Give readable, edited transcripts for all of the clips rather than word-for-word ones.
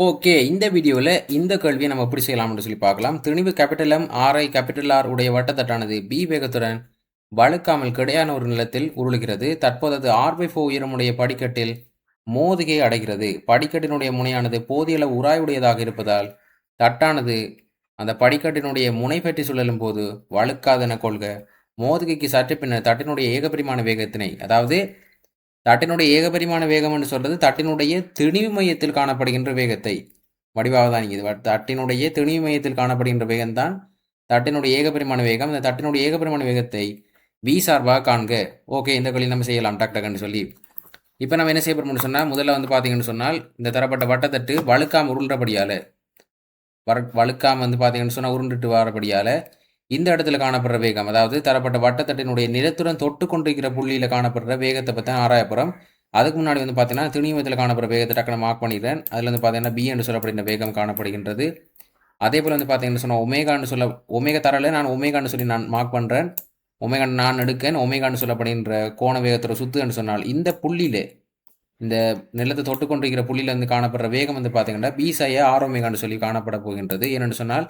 Okay. இந்த வீடியோல இந்த கேள்விய நம்ம எப்படி செய்யலாம்னு சொல்லி பார்க்கலாம். திணிவு கேப்பிட்டல் M, ஆரை கேப்பிட்டல் R உடைய வட்டத்தட்டானது B வேகத்துடன் வழுக்காமல் கிடையான ஒரு நிலத்தில் உருளுகிறது. தற்போது அது R/4 உயரமுடைய படிக்கட்டில் மோதுகையை அடைகிறது. படிக்கட்டினுடைய முனையானது போதிய அளவு உராய்வுடையதாக இருப்பதால், தட்டானது அந்த படிக்கட்டினுடைய முனை பற்றி சுழலும் போது வழுக்காதென கொள்க. மோதுகைக்கு சற்று பின்னர் தட்டினுடைய ஏகபரிமாண வேகத்தினை, அதாவது தட்டினுடைய ஏகபரிமாண வேகம் என்று சொல்றது தட்டினுடைய திணிவு மையத்தில் காணப்படுகின்ற வேகத்தை வடிவாவதானிக்குது. தட்டினுடைய திணிவு மையத்தில் காணப்படுகின்ற வேகம்தான் தட்டினுடைய ஏகபரிமாண வேகம். இந்த தட்டினுடைய ஏகபரிமாண வேகத்தை V சார்பாக காண்க. ஓகே, இந்த வழியில் நம்ம செய்யலாம் டக் டக்குன்னு சொல்லி. இப்போ நம்ம என்ன செய்ய போறோம்னு சொன்னால், முதல்ல வந்து பார்த்தீங்கன்னு சொன்னால், இந்த தரப்பட்ட வட்டத்தட்டு வழுக்காம உருள்றபடியால் வழுக்காம வந்து பார்த்தீங்கன்னு சொன்னால் உருண்டுட்டு வரபடியால் இந்த இடத்துல காணப்படுற வேகம், அதாவது தரப்பட்ட வட்டத்தட்டினுடைய நிலத்துடன் தொட்டு கொண்டிருக்கிற புள்ளியில் காணப்படுற வேகத்தை பற்றி ஆராயப்புறம். அதுக்கு முன்னாடி வந்து பார்த்தீங்கன்னா திணிவத்தில் காணப்படுற வேகத்தை டக்குன்னு மார்க் பண்ணிடுறேன். அதில் வந்து பார்த்தீங்கன்னா B என்று சொல்லப்படுகின்ற வேகம் காணப்படுகின்றது. அதே போல் வந்து பார்த்தீங்கன்னு சொன்னால் ஒமேகா தரல, நான் ஒமேகான்னு சொல்லி நான் மார்க் பண்ணுறேன். ஒமேகா நான் எடுக்கேன். ஒமேகான்னு சொல்லப்படுகின்ற கோண வேகத்தோட சுத்து என்று சொன்னால் இந்த புள்ளியில், இந்த நிலத்தை தொட்டு கொண்டிருக்கிற புள்ளியில் வந்து காணப்படுற வேகம் வந்து பார்த்தீங்கன்னா B சாய R ஒமேகான்னு சொல்லி காணப்பட போகின்றது. ஏனென்று சொன்னால்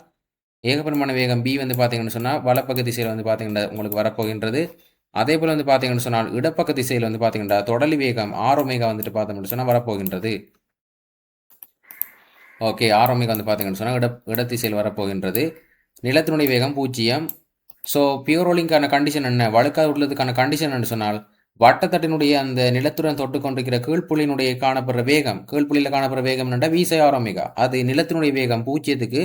ஏகபரிமாண வேகம் B வந்து பார்த்தீங்கன்னு சொன்னால் வலப்பக்க திசையில் வந்து பார்த்தீங்கன்னா உங்களுக்கு வரப்போகின்றது. அதே போல் வந்து பார்த்தீங்கன்னு சொன்னால் இடப்பக்க திசையில் வந்து பார்த்தீங்கன்னா தொடலி வேகம் R ஒமேகா வந்துட்டு பார்த்தோம்னு சொன்னால் வரப்போகின்றது. ஓகே, R ஒமேகா வந்து பார்த்தீங்கன்னு சொன்னால் இடத்திசையில் வரப்போகின்றது. நிலத்தினுடைய வேகம் 0. ஸோ பியூர் ரோலிங்கான கண்டிஷன் என்ன, வழுக்காது உள்ளதுக்கான கண்டிஷன் என்று சொன்னால் வட்டத்தட்டினுடைய அந்த நிலத்துடன் தொட்டு கொண்டிருக்கிற கீழ்ப்புள்ளியினுடைய காணப்படுற வேகம், கீழ்ப்புள்ளியில் காணப்படுற வேகம் என்னென்னா V சாய் R ஒமேகா. அது நிலத்தினுடைய வேகம் 0க்கு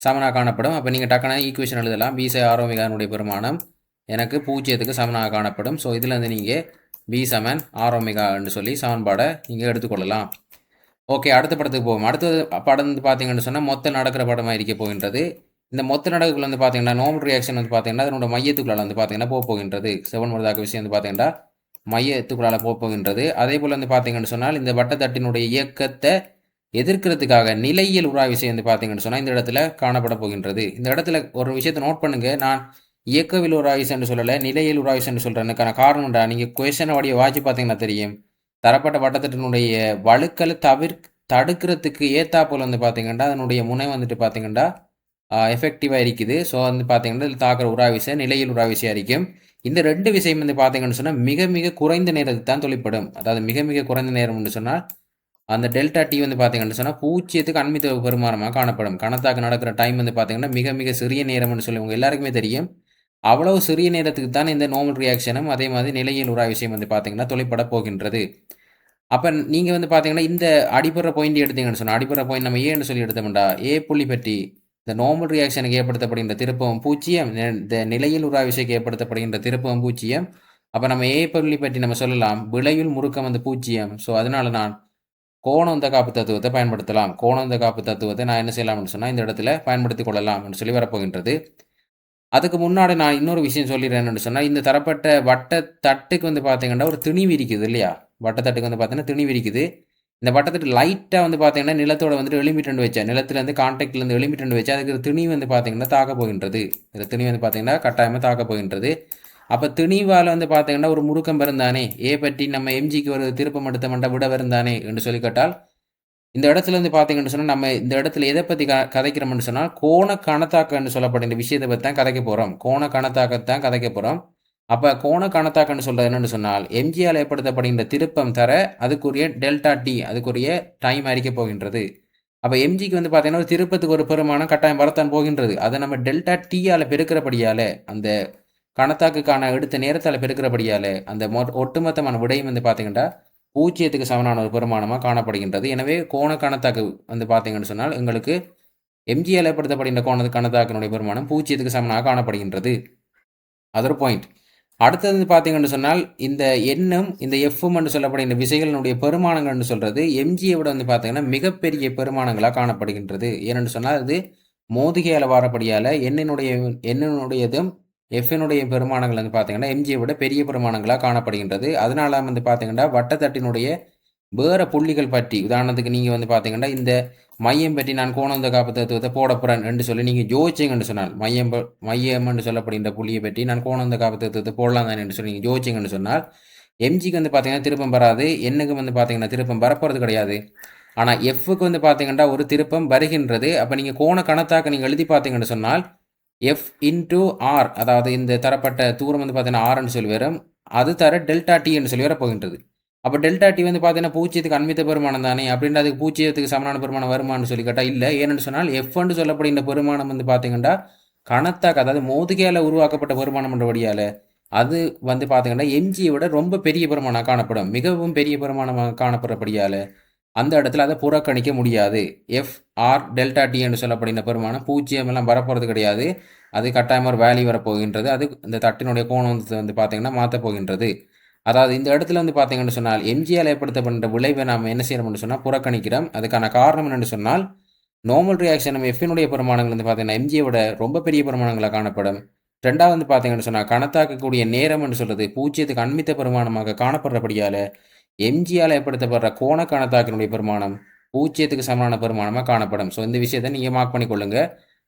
சமனாக காணப்படும். அப்போ நீங்கள் டக்குன ஈக்குவேஷன் எழுதலாம். V சாய் R ஒமேகானுடைய பெருமானம் எனக்கு 0க்கு சமனாக காணப்படும். ஸோ இதில் வந்து நீங்கள் V சமன் R ஒமேகா என்று சொல்லி சமன்பாடை நீங்கள் எடுத்துக்கொள்ளலாம். ஓகே, அடுத்த படத்துக்கு போவோம். அடுத்தது படம் வந்து பார்த்தீங்கன்னு சொன்னால் மொத்த நடக்கிற படமாக இருக்க போகின்றது. இந்த மொத்த நடக்குள்ள வந்து பார்த்தீங்கன்னா நார்மல் ரியாக்ஷன் வந்து பார்த்தீங்கன்னா அதனோட மையத்துக்குள்ளால் வந்து பார்த்தீங்கன்னா போகின்றது. செவன் வருதாக்க விஷயம் வந்து பார்த்தீங்கன்னா மையத்துக்குள்ளால் போகின்றது. அதே போல் வந்து பார்த்தீங்கன்னு சொன்னால் இந்த வட்டத்தட்டினுடைய இயக்கத்தை எதிர்க்கிறதுக்காக நிலையியல் உராய்வு விசை வந்து பார்த்தீங்கன்னு சொன்னால் இந்த இடத்துல காணப்பட போகின்றது. இந்த இடத்துல ஒரு விஷயத்தை நோட் பண்ணுங்க, நான் இயக்கவியல் உராய்வு என்று சொல்லலை, நிலையியல் உராய்வு என்று சொல்கிறேனுக்கான காரணம்டா நீங்கள் கொஸ்டினை வடிய வாட்சி பார்த்தீங்கன்னா தெரியும். தரப்பட்ட வட்டத்தட்டினுடைய வழுக்கலை தடுக்கிறதுக்கு ஏற்றா போல் வந்து பார்த்தீங்கன்னா அதனுடைய முனை வந்துட்டு பார்த்தீங்கன்னா எஃபெக்டிவாக இருக்குது. ஸோ வந்து பார்த்தீங்கன்னா இதில் தாக்குற உராய்வு விசை நிலையில் உராய்வு விசையாக இருக்கும். இந்த ரெண்டு விஷயம் வந்து பார்த்தீங்கன்னு சொன்னால் மிக மிக குறைந்த நேரத்துக்கு தான் தொழிற்படும். அதாவது மிக மிக குறைந்த நேரம்னு சொன்னால் அந்த டெல்டா டி வந்து பார்த்தீங்கன்னு சொன்னால் 0க்கு அண்மித்த பெருமானமாக காணப்படும். கணத்தாக்கு நடக்கிற டைம் வந்து பார்த்தீங்கன்னா மிக மிக சிறிய நேரம்னு சொல்லி உங்கள் எல்லாருக்குமே தெரியும். அவ்வளவு சிறிய நேரத்துக்கு தான் இந்த நார்மல் ரியாக்ஷனும் அதே மாதிரி நிலையில் உராய்வு விஷயம் வந்து பார்த்தீங்கன்னா தொழிற்பட போகின்றது. அப்போ நீங்கள் வந்து பார்த்தீங்கன்னா இந்த அடிப்படை பாயிண்ட் எடுத்தீங்கன்னு சொன்னால், அடிப்படை பாயிண்ட் நம்ம ஏன்னு சொல்லி எடுத்தோம்டா, ஏ புள்ளி பற்றி இந்த நார்மல் ரியாக்ஷனுக்கு ஏற்படுத்தப்படுகின்ற திருப்பம் 0, இந்த நிலையில் உராய்வு விசைக்கு ஏற்படுத்தப்படுகின்ற திருப்பம் 0. அப்போ நம்ம ஏ புள்ளி பற்றி நம்ம சொல்லலாம் விளையுள் முறுக்கம் வந்து 0. ஸோ அதனால நான் கோணந்த காப்பு தத்துவத்தை பயன்படுத்தலாம். கோணந்த காப்பு தத்துவத்தை நான் என்ன செய்யலாம்னு சொன்னால் இந்த இடத்துல பயன்படுத்தி கொள்ளலாம் என்று சொல்லி வரப்போகின்றது. அதுக்கு முன்னாடி நான் இன்னொரு விஷயம் சொல்லிடுறேன்னு சொன்னால், இந்த தரப்பட்ட வட்ட தட்டுக்கு வந்து பார்த்தீங்கன்னா ஒரு திணிவு இருக்குது இல்லையா, வட்டத்தட்டுக்கு வந்து பார்த்தீங்கன்னா திணிவு இருக்குது. இந்த வட்டத்தட்டு லைட்டாக வந்து பார்த்தீங்கன்னா நிலத்தோட வந்துட்டு எலிமிட்டண்ட் வச்சா, நிலத்துலேருந்து கான்டாக்ட்லேருந்து எலிமிட்டண்ட் வச்சா அதுக்கு திணிவு வந்து பார்த்தீங்கன்னா தாக்க போகின்றது. இந்த திணிவு வந்து பார்த்தீங்கன்னா கட்டாயமாக தாக்க போகின்றது. அப்போ திணிவால் வந்து பார்த்தீங்கன்னா ஒரு முறுக்கம் வருந்தானே, ஏ பற்றி நம்ம எம்ஜிக்கு ஒரு திருப்பம் எடுத்த மண்டை விட வருந்தானே என்று சொல்லி கேட்டால், இந்த இடத்துல வந்து பார்த்தீங்கன்னு சொன்னால் நம்ம இந்த இடத்துல எதை பற்றி கதைக்கிறோம்னு சொன்னால் கோண கணத்தாக்கன்னு சொல்லப்படுற விஷயத்தை பற்றி தான் கதைக்க போகிறோம். கோண கணத்தாக்கத்தான் கதைக்க போகிறோம். அப்போ கோண கணத்தாக்கன்னு சொல்கிறது என்னென்னு சொன்னால் எம்ஜியால் ஏற்படுத்தப்படுகின்ற திருப்பம் தர அதுக்குரிய டெல்டா டி, அதுக்குரிய டைம் அறிக்க போகின்றது. அப்போ எம்ஜிக்கு வந்து பார்த்தீங்கன்னா ஒரு திருப்பத்துக்கு ஒரு பெருமானம் கட்டாயம் வரத்தான் போகின்றது. அதை நம்ம டெல்டா டீயால் பெருக்கிறபடியால், அந்த கணத்தாக்குக்கான எடுத்த நேரத்தால் பெருக்கிறபடியால் அந்த ஒட்டுமொத்தமான விடையும் வந்து பார்த்தீங்கன்னா 0க்கு சமனான ஒரு பெருமானமாக காணப்படுகின்றது. எனவே கோண கணத்தாக்கு வந்து பார்த்தீங்கன்னு சொன்னால் எங்களுக்கு எம்ஜியால் ஏற்படுத்தப்படுகின்ற கணத்தாக்கினுடைய பெருமானம் 0க்கு சமனாக காணப்படுகின்றது. Other point. அடுத்தது வந்து பார்த்தீங்கன்னு சொன்னால் இந்த எண்ணும் இந்த எஃப்எம் என்று சொல்லப்படுகின்ற விசைகளினுடைய பெருமானங்கள்னு சொல்கிறது எம்ஜியை விட வந்து பார்த்தீங்கன்னா மிகப்பெரிய பெருமானங்களாக காணப்படுகின்றது. ஏனென்று சொன்னால் அது மோதுகையால் வாரப்படியால் எண்ணினுடையதும் எஃப்னுடைய பெருமானங்கள் வந்து பார்த்தீங்கன்னா எம்ஜியை விட பெரிய பெருமானங்களாக காணப்படுகின்றது. அதனால வந்து பார்த்தீங்கன்னா வட்டத்தட்டினுடைய வேறு புள்ளிகள் பற்றி, உதாரணத்துக்கு நீங்கள் வந்து பார்த்தீங்கன்னா இந்த மையம் பற்றி நான் கோணந்த காப்பு தத்துவத்தை போட போகிறேன் என்று சொல்லி நீங்கள் யோசிச்சிங்கன்னு சொன்னால், மையம் என்று சொல்லப்படுகின்ற புள்ளியை பற்றி நான் கோணந்த காப்பு தத்துவத்தை போடலாம் தானே என்று சொல்லி நீங்கள் யோசிச்சிங்கன்னு சொன்னால் எம்ஜிக்கு வந்து பார்த்தீங்கன்னா திருப்பம் வராது, எண்ணுக்கு வந்து பார்த்தீங்கன்னா திருப்பம் வரப்போகிறது கிடையாது. ஆனால் எஃப்க்கு வந்து பார்த்தீங்கன்னா ஒரு திருப்பம் வருகின்றது. அப்போ நீங்கள் கோண கணத்தாக்க நீங்கள் எழுதி பார்த்தீங்கன்னு சொன்னால் எஃப் இன்டூ ஆர், அதாவது இந்த தரப்பட்ட தூரம் வந்து பார்த்தீங்கன்னா ஆர்ன்னு சொல்லி வரும். அது தர டெல்டா டின்னு சொல்லி வர போகின்றது. அப்போ டெல்டா டி வந்து பார்த்தீங்கன்னா பூஜ்ஜியத்துக்கு அண்மித்த பெருமானம் தானே, அப்படின்ற அதுக்கு பூஜ்ஜியத்துக்கு சமனான பெருமானம் வருமானு சொல்லி கேட்டால் இல்லை. ஏன்னு சொன்னால் எஃப்ன்னு சொல்லப்படுகின்ற பெருமானம் வந்து பார்த்தீங்கன்னா கணத்தாக்க, அதாவது மோதுகையால் உருவாக்கப்பட்ட பெருமானம் என்றபடியால் அது வந்து பார்த்தீங்கன்னா எம்ஜியை விட ரொம்ப பெரிய பெருமானம் காணப்படும். மிகவும் பெரிய பெருமானமாக காணப்படுறபடியால் அந்த இடத்துல அதை புறக்கணிக்க முடியாது. எஃப் ஆர் டெல்டா டி என்று சொல்லப்படுகிற பெருமானம் பூஜ்ஜியம் எல்லாம் வரப்போகிறது கிடையாது. அது கட்டாயமாக ஒரு வேல்யூ வரப்போகின்றது. அது இந்த தட்டினுடைய கோணம் வந்து பார்த்தீங்கன்னா மாற்றப் போகின்றது. அதாவது இந்த இடத்துல வந்து பார்த்தீங்கன்னு சொன்னால் எம்ஜியால் ஏற்படுத்தப்படுகின்ற விளைவை நாம் என்ன செய்யணும்னு சொன்னால் புறக்கணிக்கிறோம். அதுக்கான காரணம் என்னென்னு சொன்னால் நார்மல் ரியாக்ஷன் நம்ம எஃபினுடைய பெருமானங்கள் வந்து பார்த்தீங்கன்னா எம்ஜியை விட ரொம்ப பெரிய பெருமானங்களாக காணப்படும். ரெண்டாவது வந்து பார்த்தீங்கன்னு சொன்னால் கணத்தாக்கக்கூடிய நேரம் என்று சொல்கிறது பூஜ்ஜியத்துக்கு அண்மித்த பெருமானமாக காணப்படுறபடியால் எம்ஜியால் ஏற்படுத்தப்படுற கோண கணத்தாக்கினுடைய பெருமானம் பூஜ்ஜியத்துக்கு சமமான பெருமானமாக காணப்படும். ஸோ இந்த விஷயத்தை நீங்கள் மார்க் பண்ணிக்கொள்ளுங்க.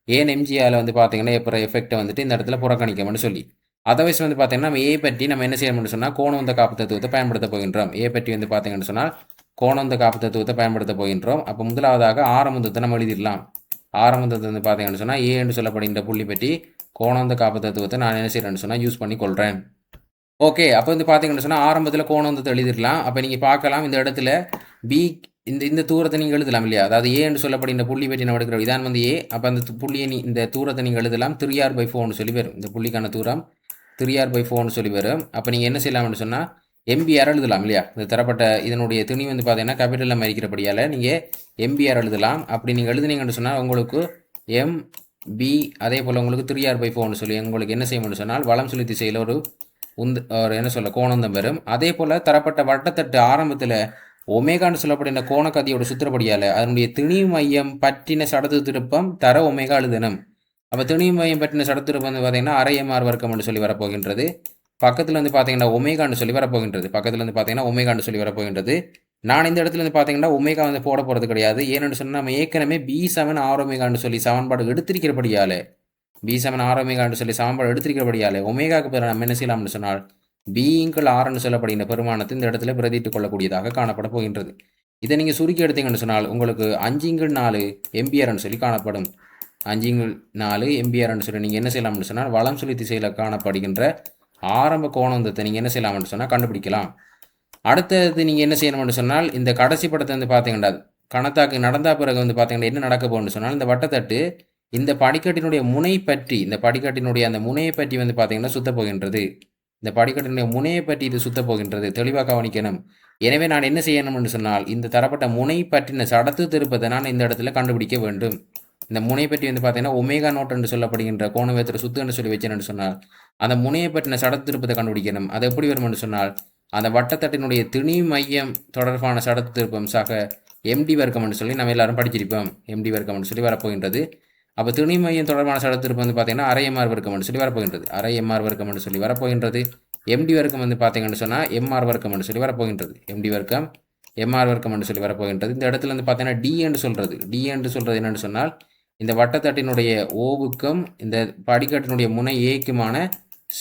ஏன் எம்ஜியால் வந்து பார்த்தீங்கன்னா எப்போ எஃபெக்டை வந்துட்டு இந்த இடத்துல புறக்கணிக்கணும்னு சொல்லி. அதர்வைஸ் வந்து பார்த்தீங்கன்னா நம்ம ஏ பற்றி நம்ம என்ன செய்யணும்னு சொன்னால் கோணவந்த காப்பு தத்துவத்தை பயன்படுத்த போகின்றோம். ஏ பற்றி வந்து பார்த்தீங்கன்னு சொன்னால் கோணவந்த காப்பு தத்துவத்தை பயன்படுத்த போகின்றோம். அப்போ முதலாவதாக ஆரம்பத்தை நம்ம எழுதிடலாம். ஆரம்பத்தை வந்து பார்த்தீங்கன்னு சொன்னால் ஏ என்று சொல்லப்படுகின்ற புள்ளி பற்றி கோணவந்த காப்பு தத்துவத்தை நான் என்ன செய்கிறேன்னு சொன்னால் யூஸ் பண்ணி கொள்கிறேன். ஓகே, அப்போ வந்து பார்த்தீங்கன்னு சொன்னால் ஆரம்பத்தில் கோணவந்தத்தை எழுதிடலாம். அப்போ நீங்கள் பார்க்கலாம் இந்த இடத்துல பி இந்த தூரத்தை நீங்கள் எழுதலாம் இல்லையா, அதாவது ஏ என்று சொல்லப்படுகின்ற புள்ளி பற்றி நம்ம எடுக்கிறோம். இதான் வந்து ஏ. அப்போ அந்த புள்ளியை இந்த தூரத்தை நீங்கள் எழுதலாம் 3r/4 சொல்லி வரும். இந்த புள்ளிக்கான தூரம் 3r/4 சொல்லி வரும். அப்போ நீங்கள் என்ன செய்யலாம்னு சொன்னால் எம்பிஆர் எழுதலாம் இல்லையா. இந்த தரப்பட்ட இதனுடைய துணி வந்து பார்த்தீங்கன்னா கேபிட்டலில் மறிக்கிறபடியால் நீங்கள் எம்பிஆர் எழுதலாம். அப்படி நீங்கள் எழுதுனீங்கன்னு சொன்னால் உங்களுக்கு எம்பி அதே போல் உங்களுக்கு 3r/4 சொல்லி உங்களுக்கு என்ன செய்யணும்னு சொன்னால் வலம் சொல்லி திசையில் ஒரு என்ன சொல்ல கோணந்தம் வரும். அதே போல் தரப்பட்ட வட்டத்தட்டு ஆரம்பத்தில் ஒமேகான்னு சொல்லப்படுகிற கோணக்கதியோட சுத்திரப்படியால் அதனுடைய திணி மையம் பற்றின சடத்து திருப்பம் தர ஒமேகா எழுதணும். அப்போ திணி மையம் பற்றின சடத்து திருப்பம் வந்து பார்த்தீங்கன்னா அரை எம்ஆர் வர்க்கம்னு சொல்லி வரப்போகின்றது. பக்கத்தில் வந்து பார்த்தீங்கன்னா ஒமேகான்னு சொல்லி வரப்போகின்றது. பக்கத்தில் வந்து பார்த்தீங்கன்னா ஒமேகான்னு சொல்லி வரப்போகின்றது. நான் இந்த இடத்துல வந்து பார்த்தீங்கன்னா ஒமேகா வந்து போட போகிறது கிடையாது. ஏன்னு சொன்னால் நம்ம ஏற்கனவே B7 ஆர் ஒமேகான்னு சொல்லி சமன்பாடு எடுத்திருக்கிறபடியால் B7 ஆர் ஒமேகான்னு சொல்லி சமன்பாடு எடுத்திருக்கிறபடியால் ஒமேகாவுக்கு பிறகு நம்ம என்ன செய்யலாம்னு சொன்னால் B ஆர்ன்னு சொல்லப்படுகின்ற பெருமானத்தை இந்த இடத்துல பிரதிட்டு கொள்ளக்கூடியதாக காணப்பட போகின்றது. இதை நீங்கள் சுருக்கி எடுத்தீங்கன்னு சொன்னால் உங்களுக்கு 5/4 எம்பிஆர்னு சொல்லி காணப்படும். 5/4 எம்பிஆர்னு சொல்லி நீங்கள் என்ன செய்யலாம்னு சொன்னால் வலம் சொல்லி திசையில் காணப்படுகின்ற ஆரம்ப கோணந்தத்தை நீங்கள் என்ன செய்யலாம்னு சொன்னால் கண்டுபிடிக்கலாம். அடுத்தது நீங்கள் என்ன செய்யணும்னு சொன்னால் இந்த கடைசி படத்தை வந்து பார்த்தீங்கன்னா கணத்தாக்கு நடந்தா பிறகு வந்து பார்த்தீங்கன்னா என்ன நடக்க போகணும்னு சொன்னால் இந்த வட்டத்தட்டு இந்த படிக்கட்டினுடைய முனை பற்றி இந்த படிக்கட்டினுடைய அந்த முனையை பற்றி வந்து பார்த்தீங்கன்னா சுத்த போகின்றது. இந்த படிக்கட்டினுடைய முனையை பற்றி இது சுத்த போகின்றது. தெளிவாக கவனிக்கணும். எனவே நான் என்ன செய்யணும்னு சொன்னால் இந்த தரப்பட்ட முனை பற்றின சடத்து திருப்பத்தை நான் இந்த இடத்துல கண்டுபிடிக்க வேண்டும். இந்த முனை பற்றி வந்து பார்த்தீங்கன்னா ஒமேகா நோட் என்று சொல்லப்படுகின்ற கோணவேத்திர சுத்து என்று சொல்லி வச்சேன்னு சொன்னால் அந்த முனையை பற்றின சடத்து திருப்பத்தை கண்டுபிடிக்கணும். அது எப்படி வரும் என்று சொன்னால் அந்த வட்டத்தட்டினுடைய திணி மையம் தொடர்பான சடத்து திருப்பம் சக எம்டி வர்க்கம் என்று சொல்லி நம்ம எல்லாரும் படிச்சிருப்போம். எம்டி வர்க்கம் என்று சொல்லி வரப்போகின்றது. அப்போ திணி மையம் தொடர்பான சடத்து திருப்பம் வந்து பார்த்தீங்கன்னா அரை எம்ஆர் வர்க்கம் என்று சொல்லி வரப்போகின்றது. அரை எம்ஆர் வர்க்கம் என்று சொல்லி வரப்போகின்றது. எம்டி வர்க்கம் வந்து பார்த்தீங்கன்னு சொன்னால் எம்ஆர் வர்க்கம் என்று சொல்லி வரப்போகின்றது. எம்டி வர்க்கம் எம்ஆர் வர்க்கம் என்று சொல்லி வரப்போகின்றது. இந்த இடத்துல வந்து பார்த்தீங்கன்னா டி என்று சொல்கிறது. டி என்று சொல்கிறது என்னென்னு சொன்னால் இந்த வட்டத்தட்டினுடைய ஓவுக்கும் இந்த படிக்கட்டினுடைய முனை ஏக்குமான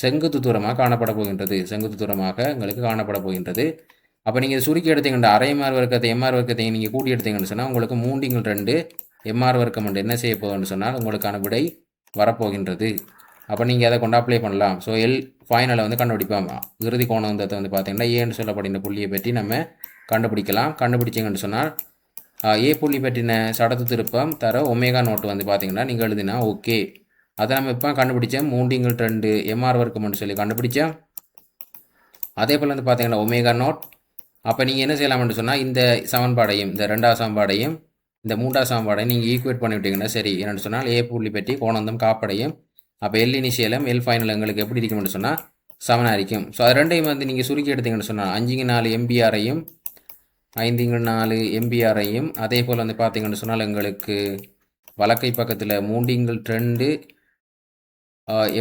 செங்குத்து தூரமாக காணப்பட போகின்றது. செங்குத்து தூரமாக உங்களுக்கு காணப்பட போகின்றது. அப்போ நீங்கள் சுருக்கி எடுத்தீங்கன்னா அரை எம்ஆர் வர்க்கத்தை எம்ஆர் வர்க்கத்தை நீங்கள் கூட்டி எடுத்தீங்கன்னு சொன்னால் உங்களுக்கு 3/2 எம்ஆர் வர்க்கம் என்ன செய்ய போகுதுன்னு சொன்னால் உங்களுக்கான விடை வரப்போகின்றது. அப்போ நீங்கள் அதை கொண்டு அப்ளை பண்ணலாம். ஸோ ஃபைனலை வந்து கண்டுபிடிப்போம். இறுதி கோணந்தத்தை வந்து பார்த்தீங்கன்னா ஏன்னு சொல்லப்படுகிற புள்ளியை பற்றி நம்ம கண்டுபிடிக்கலாம். கண்டுபிடிச்சிங்கன்னு சொன்னால் ஏ புள்ளி பற்றின சடத்து திருப்பம் தர ஒமேகா நோட்டு வந்து பார்த்தீங்கன்னா நீங்கள் எழுதினா ஓகே. அதை நம்ம இப்போ கண்டுபிடிச்சோம். 3/2 எம்ஆர் வர்க்கம்னு சொல்லி கண்டுபிடிச்சோம். அதே போல் வந்து பார்த்தீங்கன்னா ஒமேகா நோட். அப்போ நீங்கள் என்ன செய்யலாம்னு சொன்னால் இந்த சமன்பாடையும் இந்த 2வது சமன்பாடையும் இந்த 3வது சமன்பாடையும் நீங்கள் ஈக்குவேட் பண்ணிவிட்டீங்கன்னா சரி. என்னென்னு சொன்னால் ஏ புள்ளி பற்றி கோணந்தம் காப்படையும். அப்போ எல் இனிஷியலும் எல் ஃபைனல் எங்களுக்கு எப்படி இருக்கும்னு சொன்னால் சமனாக இருக்கும். ஸோ அது ரெண்டையும் வந்து நீங்கள் சுருக்கி எடுத்தீங்கன்னு சொன்னால் 5/4 எம்பிஆரையும் 5/4 எம்பிஆரையும் அதே போல் வந்து பார்த்தீங்கன்னு சொன்னால் எங்களுக்கு வலக்கை பக்கத்தில் 3/2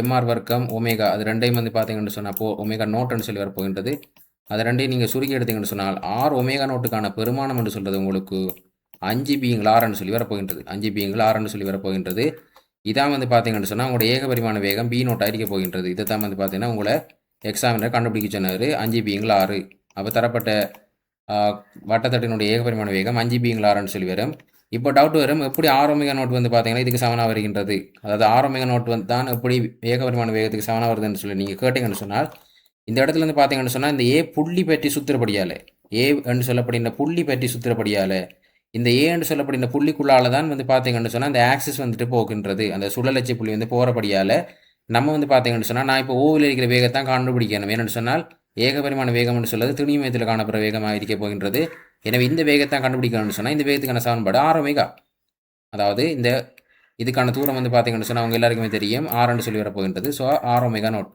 எம்ஆர் வர்க்கம் ஒமேகா அது ரெண்டையும் வந்து பார்த்தீங்கன்னு சொன்னால் ஒமேகா நோட்டுன்னு சொல்லி வரப்போகின்றது. அது ரெண்டையும் நீங்கள் சுருக்கி எடுத்தீங்கன்னு சொன்னால் ஆர் ஒமேகா நோட்டுக்கான பெருமானம் என்று சொல்கிறது உங்களுக்கு 5/6ன்னு சொல்லி வரப்போகின்றது. 5/6ன்னு சொல்லி வரப்போகின்றது. இதான் வந்து பார்த்தீங்கன்னு சொன்னால் உங்களோட ஏக பரிமாண வேகம் பி நோட்டாக இருக்க போகின்றது. இதை தான் வந்து பார்த்தீங்கன்னா உங்களை எக்ஸாமினர் கண்டுபிடிக்க சொன்னார் 5/6. அப்போ தரப்பட்ட ஆ, வட்டத்தட்டினுடைய ஏகபரிமாண வேகம் 5 பிங்களா ஆர்ன்னு சொல்லி வரும். இப்போ டவுட் வரும், எப்படி ஆர் ஒமேகா நாட் வந்து பார்த்தீங்கன்னா இதுக்கு சமனா வருகின்றது? அதாவது ஆர் ஒமேகா நாட் வந்து தான் எப்படி ஏகபரிமாண வேகத்துக்கு சமனா வருதுன்னு சொல்லி நீங்கள் கேட்டீங்கன்னு சொன்னால், இந்த இடத்துல வந்து பார்த்தீங்கன்னு சொன்னால், இந்த ஏ புள்ளி பற்றி சுத்திரப்படியால, ஏ என்று சொல்லப்படுகின்ற புள்ளி பற்றி சுத்திரப்படியால, இந்த ஏ என்று சொல்லப்படுகின்ற புள்ளிக்குள்ளால தான் வந்து பார்த்தீங்கன்னு சொன்னால், அந்த ஆக்சிஸ் வந்துட்டு போகின்றது. அந்த சுழலச்சு புள்ளி வந்து போகிறபடியால, நம்ம வந்து பார்த்தீங்கன்னு சொன்னால், நான் இப்போ ஓவில் இருக்கிற வேகத்தான் கண்டுபிடிக்கணும். ஏன்னு சொன்னால், ஏகபரிமாண வேகம் என்று சொல்வது திணிமயத்தில் காணப்படுற வேகமாக இருக்க போகின்றது. எனவே இந்த வேகத்தான் கண்டுபிடிக்கணும்னு சொன்னால், இந்த வேகத்துக்கான சமன்பாடு ஆர் ஒமேகா. அதாவது இந்த இதுக்கான தூரம் வந்து பார்த்தீங்கன்னு சொன்னால், அவங்க எல்லாருக்குமே தெரியும் ஆர்ன்னு சொல்லி வரப்போகின்றது. So R omega naught.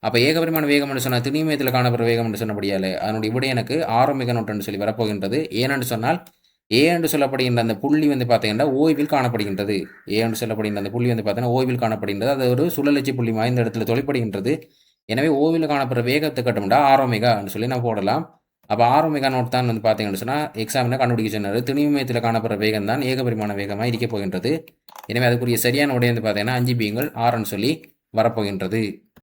அப்போ ஏகபரிமாண வேகம் என்று சொன்னால் திணிமயத்தில் காணப்படுற வேகம் என்று சொன்னபடியால் அதனுடைய விடை எனக்கு ஆர் ஒமேகா நாட் என்று சொல்லி வரப்போகின்றது. ஏனென்று சொன்னால், ஏ என்று சொல்லப்படுகின்ற அந்த புள்ளி வந்து பார்த்தீங்கன்னா ஓய்வில் காணப்படுகின்றது. ஏ என்று சொல்லப்படுகின்ற அந்த புள்ளி வந்து பார்த்தீங்கன்னா ஓய்வில் காணப்படுகின்றது. அது ஒரு சுழலச்சி புள்ளி இந்த இடத்துல தொலைப்படுகின்றது. எனவே ஓவில் காணப்படுற வேகத்தை கட்டும்டா ஆர் ஒமேகான்னு சொல்லி நான் போடலாம். அப்போ ஆர் ஒமேகா நாட் தான் வந்து பார்த்தீங்கன்னு சொன்னால் எக்ஸாமில் கண்டுபிடிக்க சொன்னார். திணிமயத்தில் காணப்படுற வேகம் தான் ஏகபரிமாண வேகமாக இருக்க போகின்றது. எனவே அதுக்குரிய சரியான விடை வந்து பார்த்தீங்கன்னா 5 பிங்கள் ஆர்ன்னு சொல்லி வரப்போகின்றது.